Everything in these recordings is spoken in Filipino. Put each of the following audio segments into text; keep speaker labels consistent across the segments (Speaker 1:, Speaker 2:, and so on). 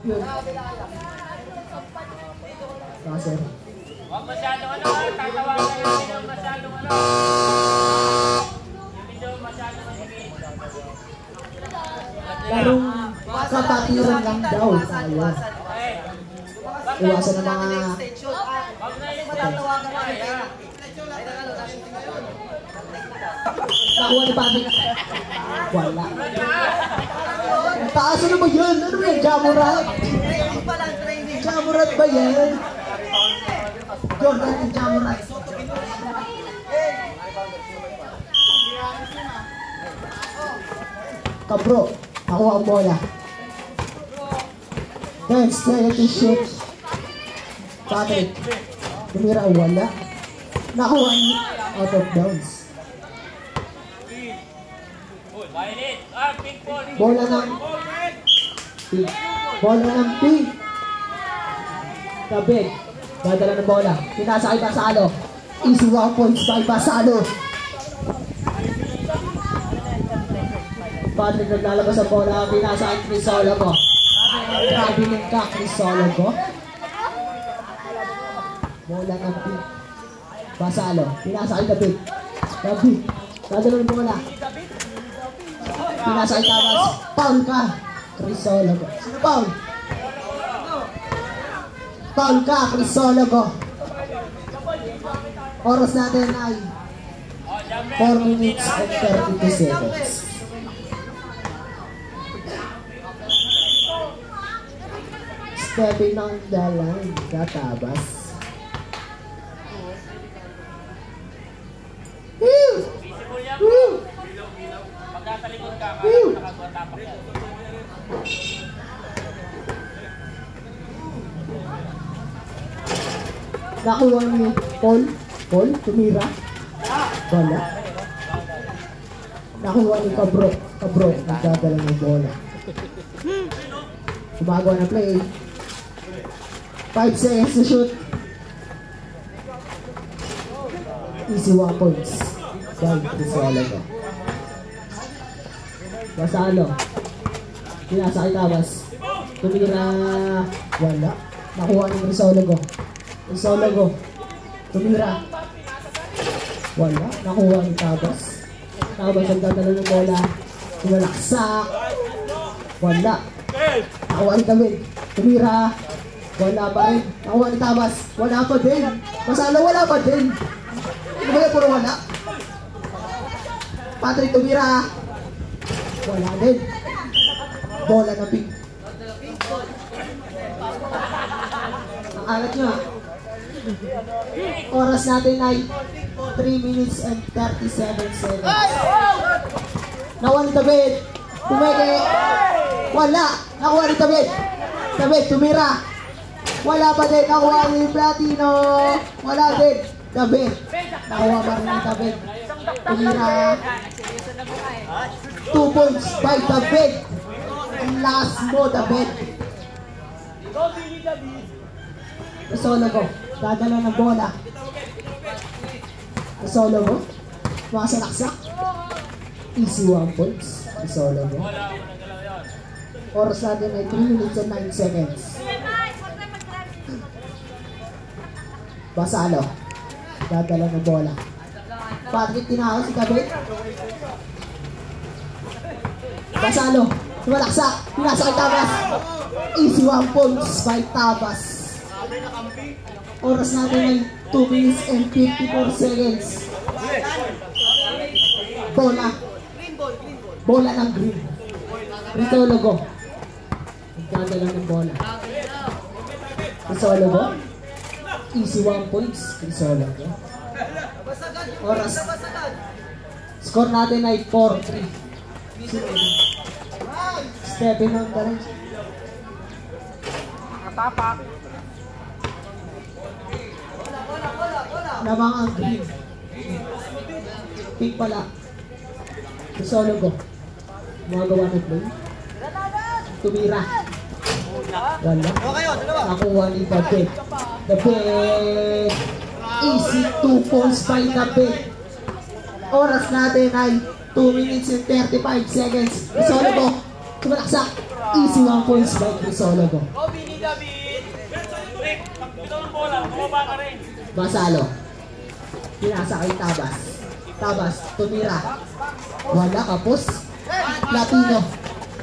Speaker 1: Yun. Kasi.
Speaker 2: Huwag masyadong ano, tatawagan yung video masyadong ano. Yung video masyadong magiging.
Speaker 1: Larong kapatiran lang daw tayo. Iwasan ng mga...
Speaker 2: Huwag na yung tatawagan na kaya.
Speaker 1: Nakuha ni Patrick. Wala. Taas ano ba yun? Ano ba yan? Jamurat? Jamurat ba yan? Jordan and Jamurat. Kabro, nakuha ang bola. Then, straight to shoot. Patrick. Tumira, wala. Nakuha ni out of bounds. Bola ng pink. Bola ng pink. Kabig. Dadala ng bola. Pinasa kay Basalo. Easy 1 points by Basalo. Patrick naglalabas ang bola. Pinasa kay Crisologo. Traveling ka, Crisologo. Bola ng pink. Basalo. Pinasa kay David. David. Dadala ng bola. Pinasa kay Tabas. Foul ka. Crisologo. Sino foul? Foul ka, Crisologo. Oras natin ay 4 minutes and 32 seconds. Stepping on the line, Tabas. Woo! Woo!
Speaker 2: Pagkatalikod ka, nakagawa tapak yan.
Speaker 1: Nakuha ni Paul. Paul, tumira. Bola. Nakuha ni Kabro. Kabro, nagdadala ng bola. Gumagawa na play. 5 seconds to shoot. Easy 1 points. Dahil Crisologo. Basalo. Pinasa kay Tabas. Tumira. Wala. Nakuha ni Crisologo. Crisologo. Tumira. Wala. Nakuha ni Tabas. Tabas ang dadala ng bola. Tumalaksak. Wala. Nakuha ni David. Tumira. Wala pa rin. Nakuha ni Tabas. Wala pa din. Basalo, wala pa din. Ano ba yan? Puro wala. Patrick, tumira. Wala din. Bola na pink. Ang alat nyo ha. Oras natin ay 3 minutes and 37 seconds. Nakuha ni David. Tumeke. Wala. Nakuha ni David. David, tumira. Wala pa din. Nakuha ni Platino. Wala din. David. Nakuha pa rin ni David. Tumira. 2 points by David. Ang last mo, David. Crisologo. Dadala ng bola. Crisologo. Masalaksak. Easy 1 points. Crisologo. Oras natin ay 3 minutes and 9 seconds. Basalo. Dadala ng bola. Patrick, tinakaw si David. Basalo. Tumalaksak. Pinasa kay Tabas. Easy 1 points by Tabas. Oras natin ay 2 minutes and 54 seconds. Bola. Bola ng green. Crisologo. Nagdadala ng bola. Crisologo. Easy 1 points. Crisologo. Oras. Score natin ay 4-3. Stepping on the line.
Speaker 2: Tapak.
Speaker 1: Lamang ang green. Pink pala. Crisologo. Magawa ng play. Tumira. Wala. Nakuha ni David. David. Easy 2 points by David. Oras natin ay 2 minutes and 35 seconds. Crisologo. Tumalaksak. Easy 1 points by Crisologo.
Speaker 2: Oh, Billy David! Rick, ikaw ng bola, bumaba ka rin.
Speaker 1: Basalo. Pinasa kay Tabas. Tabas, tumira. Wala, kapos. Latino.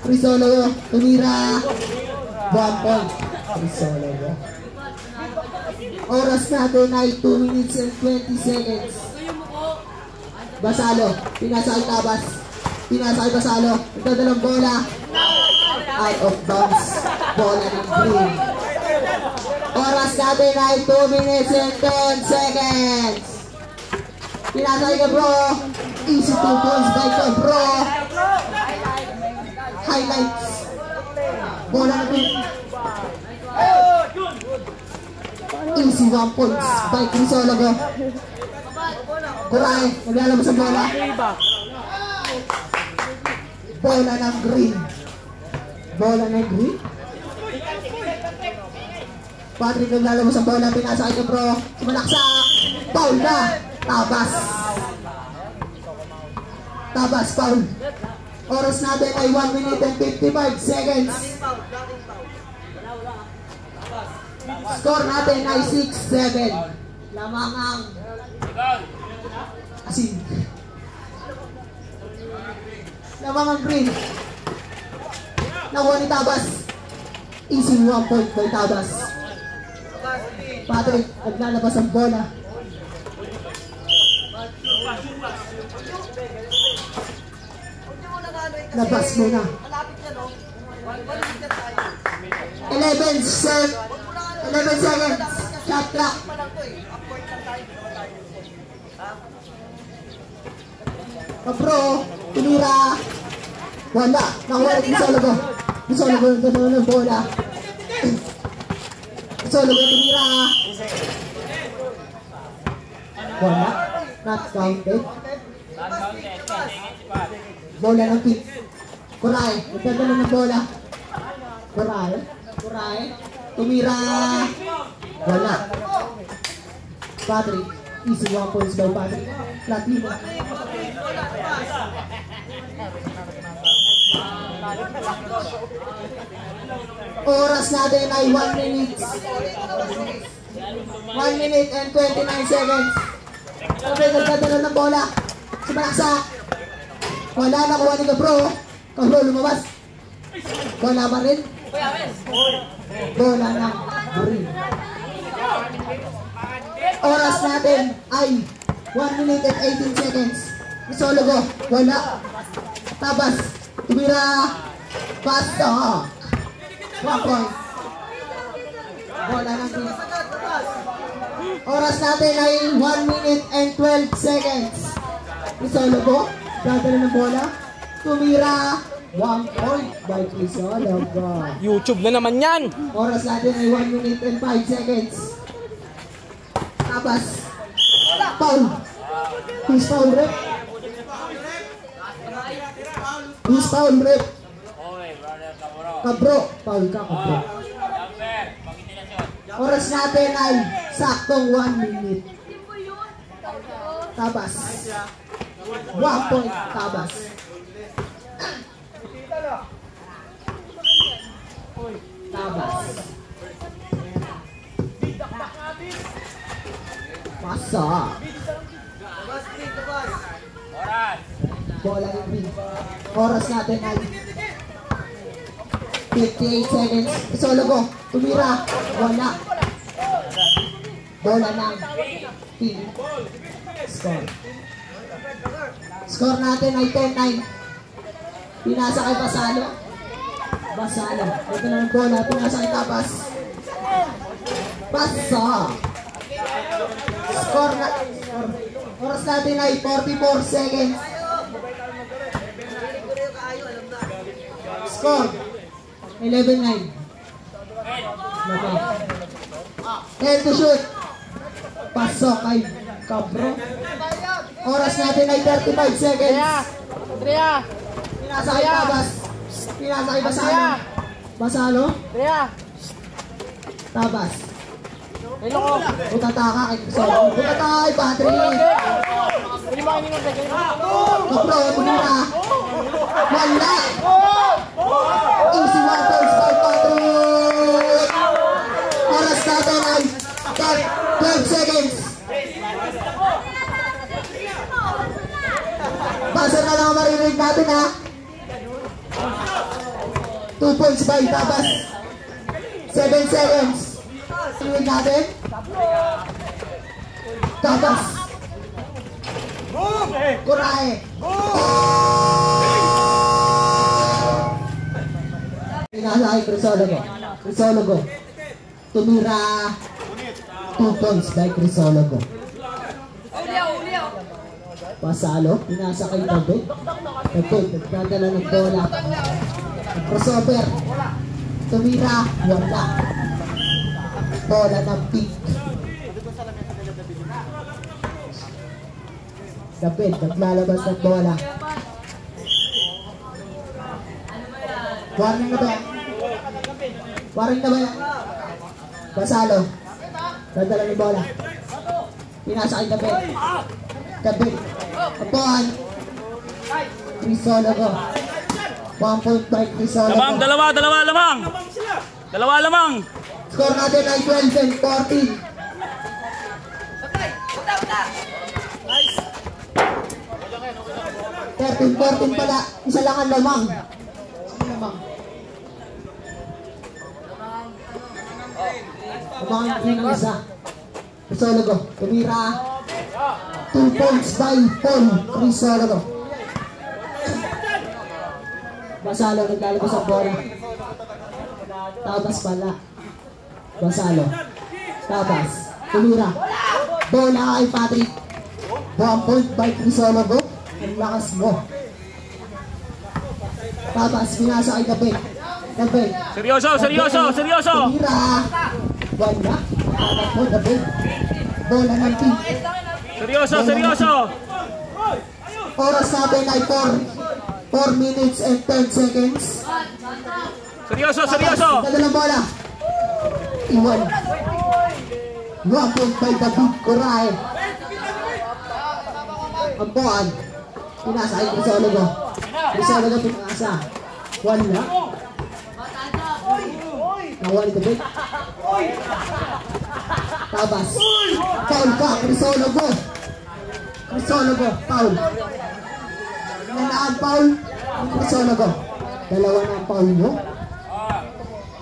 Speaker 1: Crisologo, tumira. 1 point. Crisologo. Oras natin ay 2 minutes and 20 seconds. Basalo, pinasa kay Tabas. Pinasa kay Basalo. Nagdadalang bola. Out of bounds. Bola ng green. Oras natin ay 2 minutes and 10 seconds. Pinasa kay Cabro. Easy 2 points by Cabro. Highlights. Bola ng green. Easy 1 points by Crisologo. Kuray, naglalabas ang bola. Bola ng green. Bola ng green. Patrick naglalabas ang bola. Pinasa kay Cabro. Sumalaksak. Foul na. Tabas. Tabas, foul. Oras natin ay 1 minute and 55 seconds. Score natin ay 6-7. Lamang ang asin. Lamang ang green. Nakuha ni Tabas. Easy 1 point by Tabas. Patrick, naglalabas ang bola. Labas muna. 11 seconds. Shot clock. Cabro, tumira. Wala. Nakuha ni Crisologo. Crisologo nagdadala ng bola. Crisologo tumira. Wala. Not counted. Bola ng kick. Kuray. Nagdadala ng bola. Kuray. Tumira. Wala. Patrick. Easy 1 points by Patrick. Latino. Oras natin ay 1 minute. 1 minute and 29 seconds. Sabi, nagdadala ng bola. Sumalaksak. Wala, nakuha ni Cabro. Cabro lumabas. Bola pa rin. Bola ng green. Oras natin ay 1 minute and 18 seconds. Crisologo, wala. Tabas, tumira. Pasok. 1 point. Bola ng green. Oras natin ay 1 minute and 12 seconds. Crisologo, dadala ng bola. Tumira. 1 point by Crisologo.
Speaker 3: YouTube na naman yan!
Speaker 1: Oras natin ay 1 minute and 5 seconds. Tabas. Foul. Who's foul, rep? Who's foul, rep? Cabro. Foul ka, Cabro. Oras natin ay saktong 1 minute. Tabas. 1 point, Tabas. Tabas. Pasa. Bola ng green. Oras natin ay 58 seconds. Crisologo, tumira. Wala. Bola ng team. Score. Score natin ay 10-9. Pinasa kay Basalo. Basalo. Ito na ng bola. Pinasa kay Tabas. Pasa. Score na. Oras natin ay 44 seconds. Score. 11-9. Naka. 10 to shoot. Pasok kay Cabro. Oras natin ay 35 seconds.
Speaker 3: Andrea!
Speaker 1: Pinasa kay Tabas. Pinasa kay Basalo. Basalo.
Speaker 3: Andrea!
Speaker 1: Tabas.
Speaker 3: Hello ko!
Speaker 1: Utataka kay Crisologo. Utataka kay Patrick.
Speaker 3: Pwede ba kanina sa ganyan?
Speaker 1: Cabro, tumira. Wala. Easy 1 points by Patrick. Oras natin ay 12 seconds. Buzzer na lang maririnig natin ha. 2 points by Tabas. 7 seconds. Maririnig natin. Tabas. Kurahe. Pinasakay Crisologo. Crisologo. Tumira 2 points by Crisologo. Pasalo. Pinasakay David. David. Nagdadala ng bola. Crossover. Tumira. Wala. Bola ng pink. David. Naglalabas ng bola. Warning na ba yan? Warning na ba yan? Pasalo. Dadala ng bola. Pinasakay David. David. Apuan. Crisologo. 1 point by Crisologo.
Speaker 2: Lamang, dalawa lamang. Dalawa lamang.
Speaker 1: Score natin ay 12 and 14. 13-14 pala. Isa lang ang lamang. Lamang ang isa. Crisologo. Tumira. 2 points by Paul Crisologo. Basalo naglalabas ang bola. Tabas pala. Basalo. Tabas. Tumira. Bola kay Patrick. 1 point by Crisologo. Ang lakas mo. Tabas. Pinasa kay David. David.
Speaker 2: Seryoso.
Speaker 1: Tumira. Wala. Tabas mo David. Bola ng team.
Speaker 2: Seryoso.
Speaker 1: Oras natin ay 4 minutes and 10 seconds.
Speaker 2: Seryoso.
Speaker 1: Nadalang bola. Iwan. 1 point by David Corae. Ang buwan. Pinasa ay Crisologo. Crisologo pinasa. Wala. Nakuha ni David. Tabas. Foul ka, Crisologo. Crisologo, foul. Nanaan foul ni Crisologo. Dalawa na ang foul mo.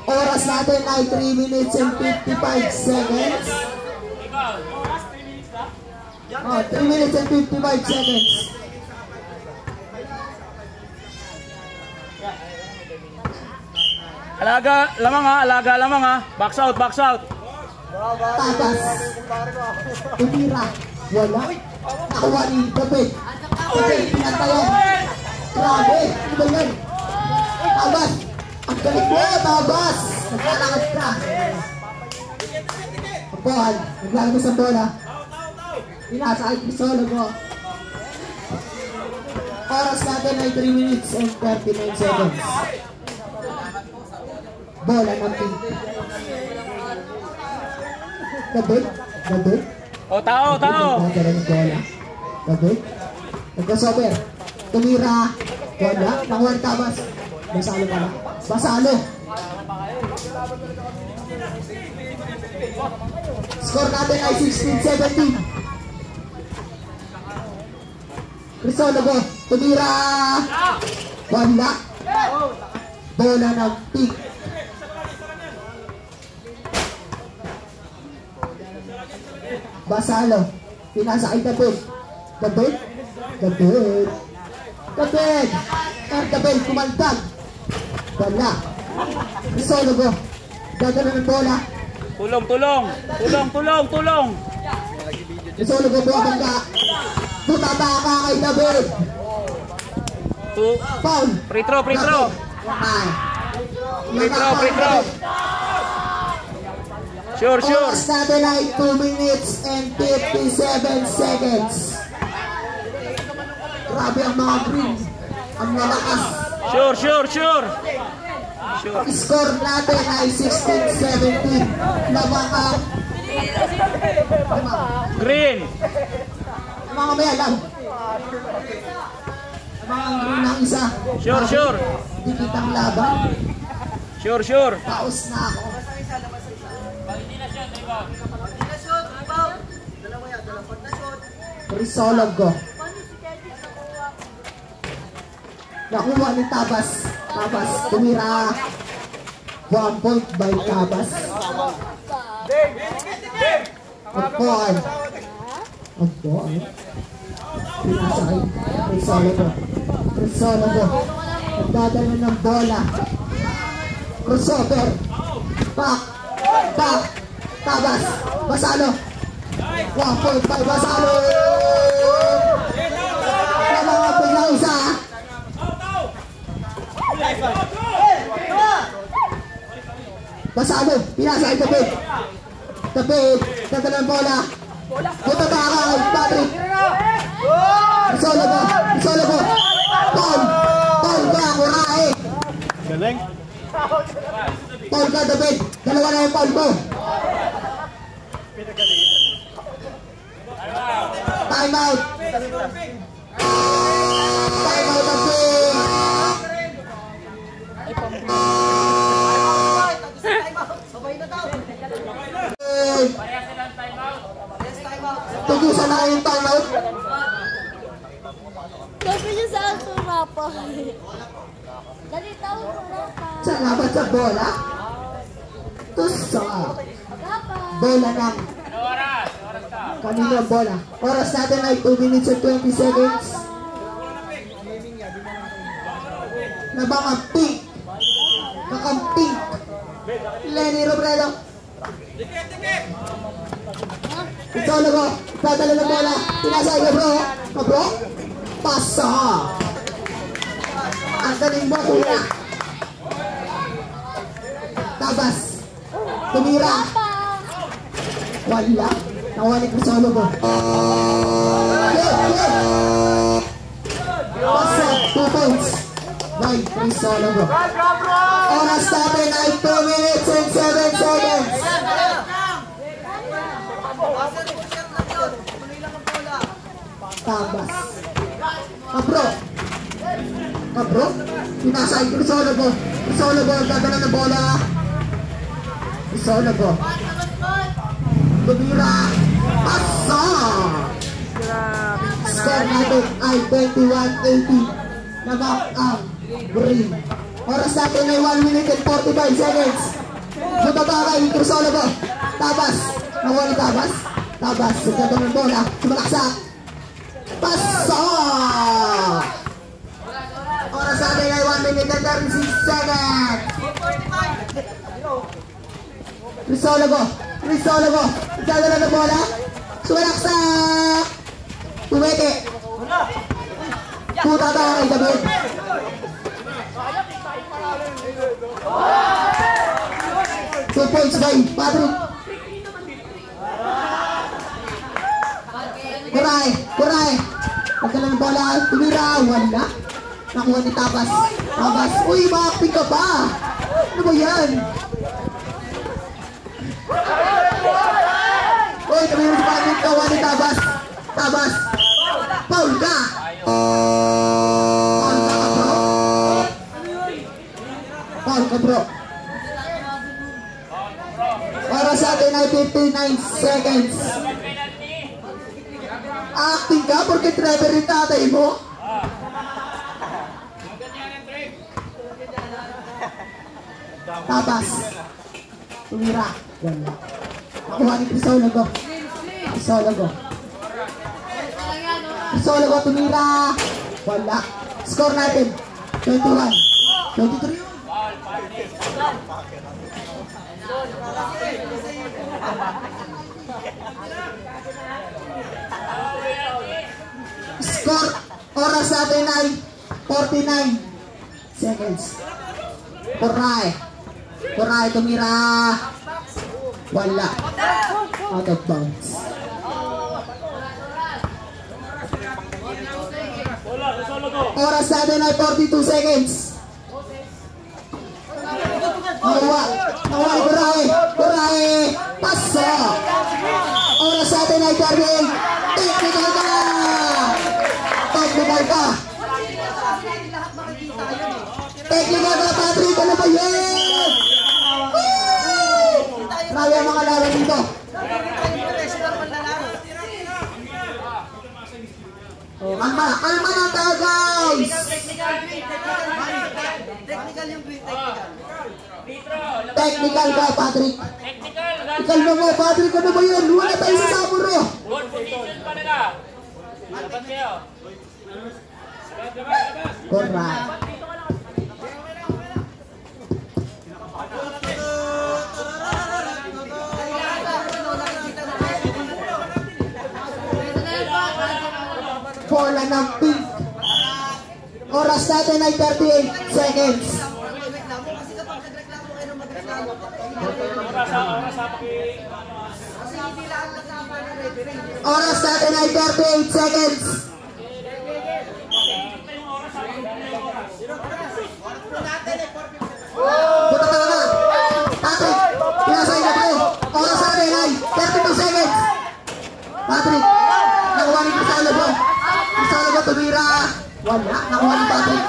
Speaker 1: Oras natin ay 3 minutes and 55 seconds. 3 minutes and 55 seconds.
Speaker 2: Alaga lamang ha. Box out.
Speaker 1: Tabas. Tumira. Wala. Nakuha ni David. David, pinantayan. Grabe. Ano ba yan? Tabas. Ang galit mo, Tabas. Naglalakad ka. Apuan. Naglalabas ang bola. Pinasa ay Crisologo. Oras natin ay 3 minutes and 39 seconds. Bola ng pink. David.
Speaker 2: O, tao.
Speaker 1: Nagdala ng bola. David. Nagkasober. Tumira. Wala. Nakuha ni Tabas. Basalo pala. Basalo. Score natin ay 16-17. Crisologo. Tumira. Wala. Bola ng pink. Basalo. Pinasa kay David. David. David. Kumaltag. Wala. Crisologo. Dadala ng bola.
Speaker 2: Tulong.
Speaker 1: Crisologo buwabang ka. Butaba ka kay David. Foul.
Speaker 2: Free throw.
Speaker 1: Ay.
Speaker 2: Free throw. Sure.
Speaker 1: Oras natin ay 2 minutes and 57 seconds. Grabe ang mga green. Ang malakas.
Speaker 2: Sure.
Speaker 1: Score natin ay 16-17. Lamang ang
Speaker 2: Green.
Speaker 1: mga may alam. Lamang ang green ng isa.
Speaker 2: Sure.
Speaker 1: Dikit ang laban.
Speaker 3: Sure, sure.
Speaker 1: Paus na ako. Risologo. Nakuha ni Tabas. Tabas, tumira. 1 point by Tabas. Agpoan. Agpoan. Pinasakay. Risologo. Risologo. Nagdadala ng bola. Crossover. Back. Back. Tabas. Basalo. 1 point by Basalo. Kailangan biglang isa. Basalo, pinasa ay David. David, dadala ng bola. Buta ba ka, Patrick? Risologo, Risologo. Paul, Paul ka, Murae.
Speaker 3: Galing.
Speaker 1: Paul ka, David. Dalawa na yung Paul ko. Time out. Time out ang play. Tugusan na kayong time out.
Speaker 4: Sabi niya sa akin rapa. Dali tao rapa.
Speaker 1: Salamat sa bola. Tusa.
Speaker 4: Rapa.
Speaker 1: Bola ng kanino ang bola. Oras natin ay 2 minutes and 20 seconds. Nabakamping. Nakamping. Lenny Robredo. Risologo. Dadala ng bola. Pinasa ay bro. Bro. Pasa. Ang galing mo, tumira. Tabas. Tumira. Wala. Nakuha ni Risologo. Pasa. 2 points. By Risologo. Oras natin ay 2 minutes and 7 seconds. Tabas. Kabro. Kabro. Pinasa ay Risologo. Risologo. Dadala ng bola. Risologo. Tumira. Pasa. Score natin ay 21-18. Nabak ang green. Oras natin ay 1 minute and 45 seconds. Bumaba kay Risologo. Tabas. Nakuha ni Tabas. Tabas. Dadala ng bola. Sumalaksak. Pasa! Oras natin ay 1 minute and 36 seconds. Risologo. Risologo. Dadala ng bola. Sumalaksak. Tumete. Puta daw kay David. Two points by Patrick. Kuray. Kuray. Pagdala ng bola. Tumira. Wala. Nakuha ni Tabas. Tabas. Uy, makakpig ka pa. Ano ba yan? Uy, tumira si Patrick. Nakuha ni Tabas. Tabas. Paul ka. Paul ka ka bro. Paul ka bro. Oras natin ay 59 seconds. Acting ka porque driver yung tatay mo. Tabas. Tumira. Wala. Nakuha ni Risologo. Risologo. Risologo tumira. Wala. Score natin. 21. 23. Score. Oras natin ay 49 seconds. Kuray. Kuray tumira. Wala. Out of bounds. Oras natin ay 42 seconds. Nakuha. Nakuha ni Kuray. Kuray. Pasa. Oras natin ay 38. Technical ka. Technical ka. Technical Patrick, ano ba yan? Grabe ang mga laban dito. Kalma na tayo, guys. Technical ka, Patrick. Kalma mo, Patrick, ano ba yan? Wala tayo sa saburo.
Speaker 2: Good position pa nila. Dapat kayo.
Speaker 1: Konra. Bola ng pink. Oras natin ay 38 seconds. Oras natin ay 38 seconds. Buta ka na. Patrick, pinasay na tayo. Oras natin ay 32 seconds. Patrick, nakuha ni Crisalo ba? Crisalo ba tumira? Wala, nakuha ni Patrick.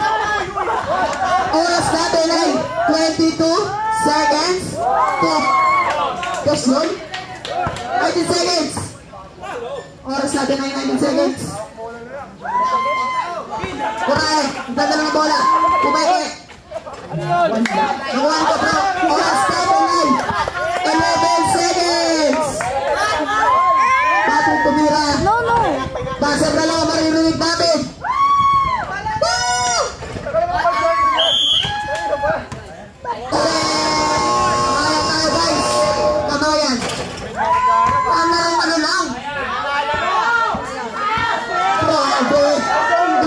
Speaker 1: Oras natin ay 22 seconds. Yes, yun? 19 seconds. Oras natin ay 19 seconds. Kuray, dadala ng bola. Pumeke. Nakuha ko, bro. Oras natin ay 11 seconds. Patrick tumira.
Speaker 4: No.
Speaker 1: Buzzer na lang ang maririnig natin. Woo! Kaya tayo, guys. Tama yan. Ano lang. Grabe.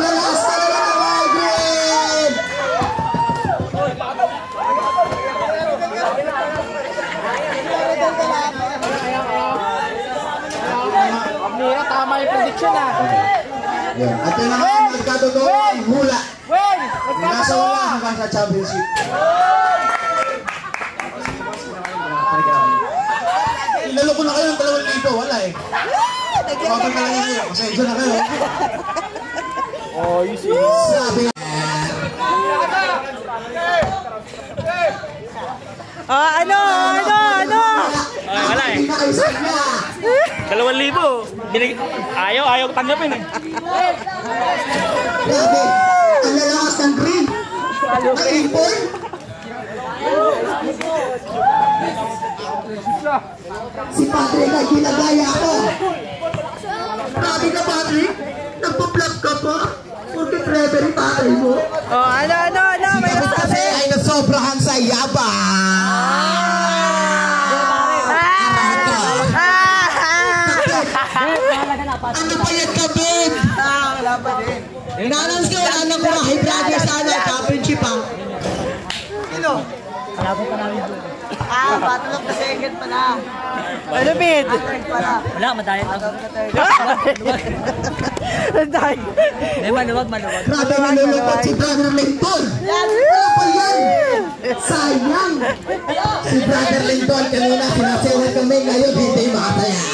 Speaker 1: Lalas na lang ang Aldrin.
Speaker 3: Mira, tama yung prediction ah.
Speaker 1: Yan. At yun ang nagkatotoo ang hula.
Speaker 3: Wait!
Speaker 1: Nasa wala hanggang sa championship. Inaloko na kayo ng 2,000. Wala eh. Kapag ka lang yun. Pasensya na kayo.
Speaker 3: Oh, you see.
Speaker 1: Sabi nga.
Speaker 3: Ano?
Speaker 2: Ay, wala eh.
Speaker 1: Hindi na kayo sa kanya.
Speaker 2: 2,000. Ayaw tanggapin eh.
Speaker 1: Grabe. Ang lalakas ng green. Nag-impon. Si Patrick ay ginagaya ako. Grabe ka, Patrick. Nagpa-vlog ka pa. Porque referee Patrick mo.
Speaker 3: Oh, ano? May
Speaker 1: Si kasi ay nasobrahan sa yabang. Ano pa yan, kabin?
Speaker 3: wala pa din.
Speaker 1: Inanons ko, anak ko na, hibrado sana, championship ang.
Speaker 3: Sino?
Speaker 1: Kalabot pa namin doon.
Speaker 3: Battle of the second pala. Ano, Pete?
Speaker 5: Wala, madayan lang.
Speaker 3: Madayan.
Speaker 5: Hindi, maluwag.
Speaker 1: Grabe nalulupot si Brother Linton. Ano pa yan? Sayang. Si Brother Linton kanina sinasayawan kami, ngayon hindi makataya.